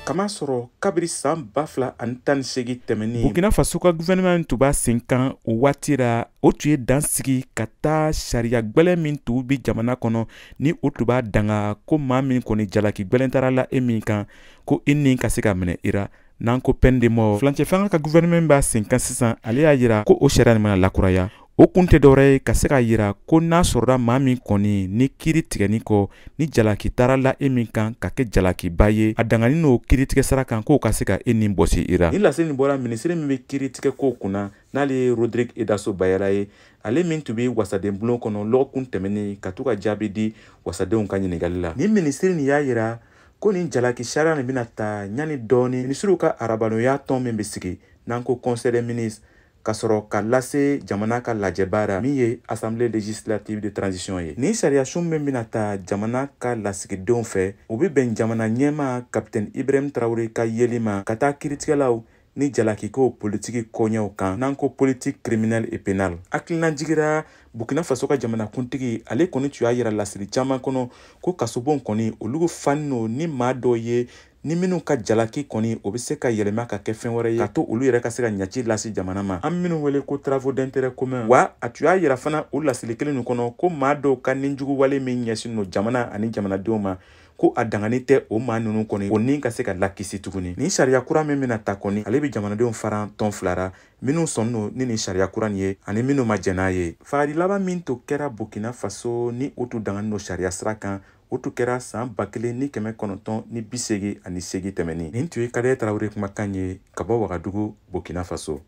kama sɔrɔ kabiri san 2018 tɛmɛni Burkina Faso ka gouvernement tun b'a sen kan o waati la o tun ye dansigi ka taa sariya gwɛlɛn min tun bi jamana kɔnɔ ni o tun b'a danga ko maa min kɔni jalaki gwɛlɛn tara la min kan ko ni ka se ka minɛ ira n'an ko peine de mort. Fulancɛ fanga ka gouvernement b'a sen kan sisan ale y'a yira ko o sariya nin bɛna lakuraya. O kun tɛ dɔwɛrɛ ye ka se k'a yira ko n'a sɔrɔla maa min kɔni ni kiiri tigɛni kɔ ni jalaki taara la min kan ka kɛ jalakiba ye a dangani n'o kiiritigɛ sara kan k'o ka se ka ni bɔsi ira. Ni lase nin bɔra minisiri min bɛ kiiritigɛ ko kunna n'ale ye Rodrigue Edaso Bayela ye ale min tun bɛ wasaden bulon kɔnɔ lɔgɔkun tɛmɛni ka to ka jaabi di wasadenw ka ɲininkali la. Ni minisiri nin y'a yira ko nin jalaki sariya nin bɛna ta ɲani dɔɔni minisiriw ka arabanoya tɔn min bɛ sigi n'an ko conseil des ministres ka sɔrɔ ka lase jamana ka lajɛbaara min ye assemblée législative de transition ye. Ni sariya sun min bɛna ta jamana ka lasigidenw fɛ u bɛ bɛn jamana ɲɛma capitaine Ibrahim Traoré ka yeli ma ka taa kiiritigɛlaw ni jalakiko politiki koɲɛw kan n'an ko politique criminelle et pénale. Hakilina jigira Burkina Faso ka jamana kuntigi ale kɔni tun y'a yira lasiri caman kɔnɔ ko kasobon kɔni olu fan no ni maa dɔ ye ni minnu ka jalaki kɔni o bɛ se ka yɛlɛma ka kɛ fɛn wɛrɛ ye ka to olu yɛrɛ ka se ka ɲaci lasi jamana ma an minnu wele ko travaux d'intérêt commun wa a tun y'a yira fana o lasili kelen nin kɔnɔ ko maa dɔw ka ninjugu wale min ɲɛsin no jamana ani jamanadenw ma ko a dangani tɛ o maa ninnu kɔni o ni ka se ka lakisi tuguni. Ni sariya kura min bɛna ta kɔni ale bɛ jamanadenw fara tɔn filara minnu sɔn no ni sariya kura nin ye ani minnu ma jɛn n'a ye. Fagari laban min to kɛra Burkina Faso ni o tun dangani no sariya sira kan o tun kɛra san 1988 tɛmɛni. Nin tun ye Kade Traoré kumakan ye ka bɔ Wagadugu Burkina Faso.